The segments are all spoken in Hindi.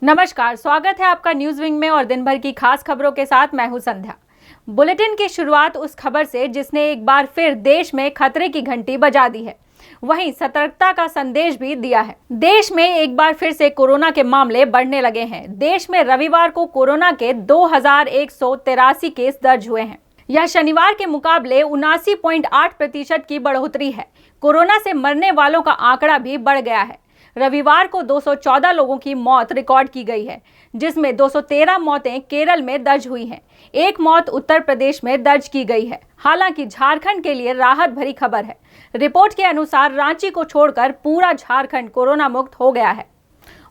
नमस्कार, स्वागत है आपका न्यूज विंग में और दिन भर की खास खबरों के साथ मैं हूं संध्या। बुलेटिन की शुरुआत उस खबर से जिसने एक बार फिर देश में खतरे की घंटी बजा दी है, वहीं सतर्कता का संदेश भी दिया है। देश में एक बार फिर से कोरोना के मामले बढ़ने लगे हैं। देश में रविवार को कोरोना के 2183 केस दर्ज हुए हैं। यह शनिवार के मुकाबले 79.8% की बढ़ोतरी है। कोरोना से मरने वालों का आंकड़ा भी बढ़ गया है। रविवार को 214 लोगों की मौत रिकॉर्ड की गई है, जिसमें 213 मौतें केरल में दर्ज हुई हैं। एक मौत उत्तर प्रदेश में दर्ज की गई है। हालांकि झारखंड के लिए राहत भरी खबर है। रिपोर्ट के अनुसार रांची को छोड़कर पूरा झारखंड कोरोना मुक्त हो गया है।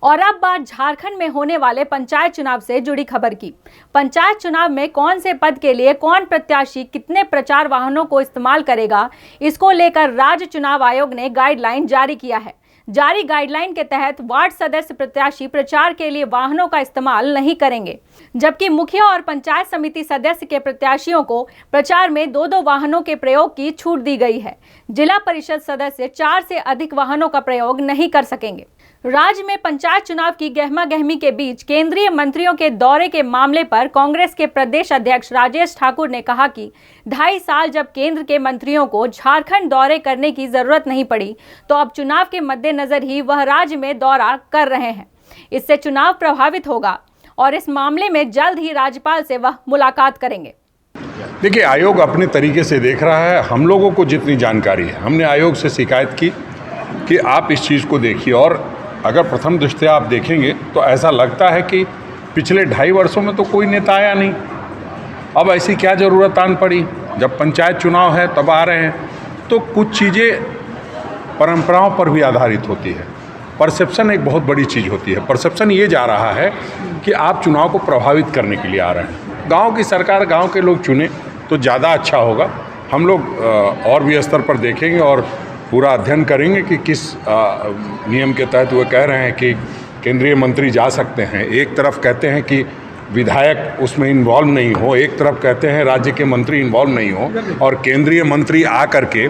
और अब बात झारखंड में होने वाले पंचायत चुनाव से जुड़ी खबर की। पंचायत चुनाव में कौन से पद के लिए कौन प्रत्याशी कितने प्रचार वाहनों को इस्तेमाल करेगा, इसको लेकर राज्य चुनाव आयोग ने गाइडलाइन जारी किया है। जारी गाइडलाइन के तहत वार्ड सदस्य प्रत्याशी प्रचार के लिए वाहनों का इस्तेमाल नहीं करेंगे, जबकि मुखिया और पंचायत समिति सदस्य के प्रत्याशियों को प्रचार में 2-2 वाहनों के प्रयोग की छूट दी गई है। जिला परिषद सदस्य 4 से अधिक वाहनों का प्रयोग नहीं कर सकेंगे। राज्य में पंचायत चुनाव की गहमागहमी के बीच केंद्रीय मंत्रियों के दौरे के मामले पर कांग्रेस के प्रदेश अध्यक्ष राजेश ठाकुर ने कहा कि 2.5 साल जब केंद्र के मंत्रियों को झारखंड दौरे करने की जरूरत नहीं पड़ी, तो अब चुनाव के मद्देनजर ही वह राज्य में दौरा कर रहे हैं। इससे चुनाव प्रभावित होगा और इस मामले में जल्द ही राज्यपाल से वह मुलाकात करेंगे। देखिए, आयोग अपने तरीके से देख रहा है। हम लोगों को जितनी जानकारी है, हमने आयोग से शिकायत की कि आप इस चीज़ को देखिए, और अगर प्रथम दृष्टया आप देखेंगे तो ऐसा लगता है कि पिछले 2.5 वर्षों में तो कोई नेता आया नहीं। अब ऐसी क्या ज़रूरत आन पड़ी? जब पंचायत चुनाव है तब आ रहे हैं। तो कुछ चीज़ें परंपराओं पर भी आधारित होती है। परसेप्शन एक बहुत बड़ी चीज़ होती है। परसेप्शन ये जा रहा है कि आप चुनाव को प्रभावित करने के लिए आ रहे हैं। गाँव की सरकार, गाँव के लोग चुने तो ज़्यादा अच्छा होगा। हम लोग और भी स्तर पर देखेंगे और पूरा अध्ययन करेंगे कि किस नियम के तहत वो कह रहे हैं कि केंद्रीय मंत्री जा सकते हैं। एक तरफ कहते हैं कि विधायक उसमें इन्वॉल्व नहीं हो, एक तरफ कहते हैं राज्य के मंत्री इन्वॉल्व नहीं हो, और केंद्रीय मंत्री आ करके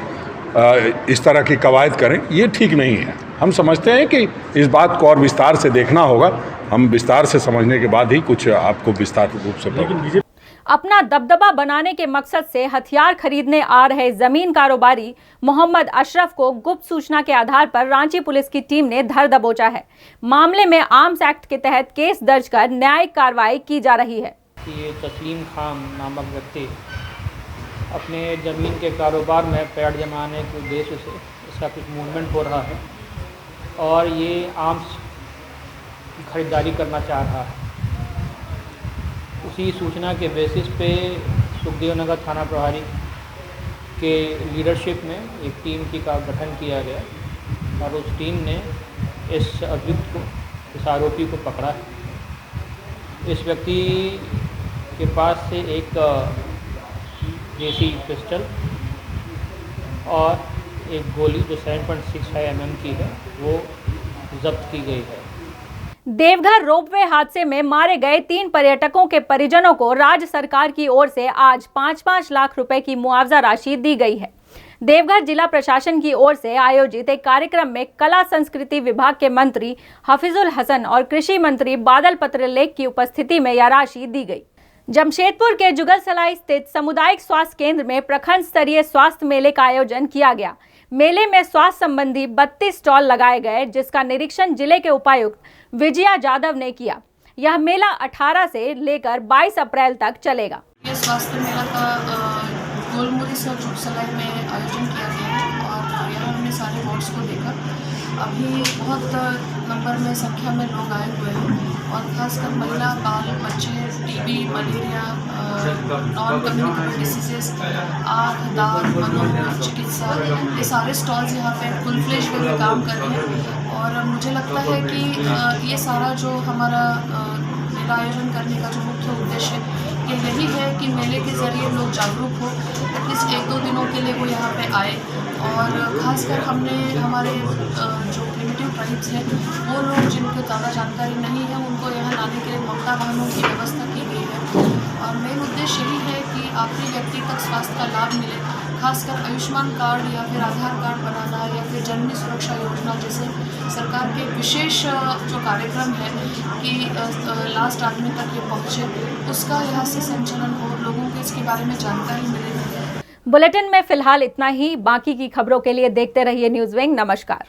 इस तरह की कवायद करें, ये ठीक नहीं है। हम समझते हैं कि इस बात को और विस्तार से देखना होगा। हम विस्तार से समझने के बाद ही कुछ आपको विस्तार रूप से अपना दबदबा बनाने के मकसद से हथियार खरीदने आ रहे जमीन कारोबारी मोहम्मद अशरफ को गुप्त सूचना के आधार पर रांची पुलिस की टीम ने धर दबोचा है। मामले में आर्म्स एक्ट के तहत केस दर्ज कर न्यायिक कार्रवाई की जा रही है। ये तस्लीम खान नामक व्यक्ति अपने ज़मीन के कारोबार में पैड़ जमाने के उद्देश्य से इसका कुछ मूवमेंट हो रहा है और ये आर्म्स की खरीदारी करना चाह रहा है। उसी सूचना के बेसिस पे सुखदेव नगर थाना प्रभारी के लीडरशिप में एक टीम का गठन किया गया और उस टीम ने इस अभियुक्त को, इस आरोपी को पकड़ा है। इस व्यक्ति के पास से एक देसी पिस्टल और एक गोली जो 7.65 mm की है वो जब्त की गई है। देवघर रोपवे हादसे में मारे गए 3 पर्यटकों के परिजनों को राज्य सरकार की ओर से आज 5-5 लाख रुपए की मुआवजा राशि दी गई है। देवघर जिला प्रशासन की ओर से आयोजित एक कार्यक्रम में कला संस्कृति विभाग के मंत्री हफीजुल हसन और कृषि मंत्री बादल पत्रलेख की उपस्थिति में यह राशि दी गई। जमशेदपुर के जुगलसलाई स्थित सामुदायिक स्वास्थ्य केंद्र में प्रखंड स्तरीय स्वास्थ्य मेले का आयोजन किया गया। मेले में स्वास्थ्य संबंधी 32 स्टॉल लगाए गए, जिसका निरीक्षण जिले के उपायुक्त विजया जाधव ने किया। यह मेला 18 से लेकर 22 अप्रैल तक चलेगा। ये स्वास्थ्य मेला का गोलमुरी से जुगसलाई में आयोजन किया गया है और यहाँ हमने सारे वार्ड्स को देखा। अभी बहुत नंबर में संख्या में लोग आए हुए हैं और खासकर महिला, बाल, बच्चे, TB, malaria, non communicable diseases, आँख, दांत, मनोरोग चिकित्सा, ये सारे स्टॉल्स यहाँ पे फुल फ्लेज में काम कर रहे हैं। और मुझे लगता है कि ये सारा जो हमारा मेला आयोजन करने का जो मुख्य उद्देश्य ये यही है कि मेले के ज़रिए लोग जागरूक हो, एटलीस्ट 1-2 दिनों के लिए वो यहाँ पे आए। और ख़ासकर हमने हमारे जो प्रिमिटिव ट्राइब्स हैं वो लोग जिनको ज़्यादा जानकारी नहीं है उनको यहाँ लाने के लिए ममता वाहनों की व्यवस्था की गई है। और मेन उद्देश्य यही है कि आखिरी व्यक्ति तक स्वास्थ्य का लाभ मिले खासकर आयुष्मान कार्ड या फिर आधार कार्ड बनाना या फिर जननी सुरक्षा योजना जैसे सरकार के विशेष जो कार्यक्रम है कि लास्ट आदमी तक ये पहुँचे, उसका यहाँ से संचालन हो, लोगों को इसके बारे में जानकारी मिले। बुलेटिन में फिलहाल इतना ही। बाकी की खबरों के लिए देखते रहिए न्यूज़ विंग। नमस्कार।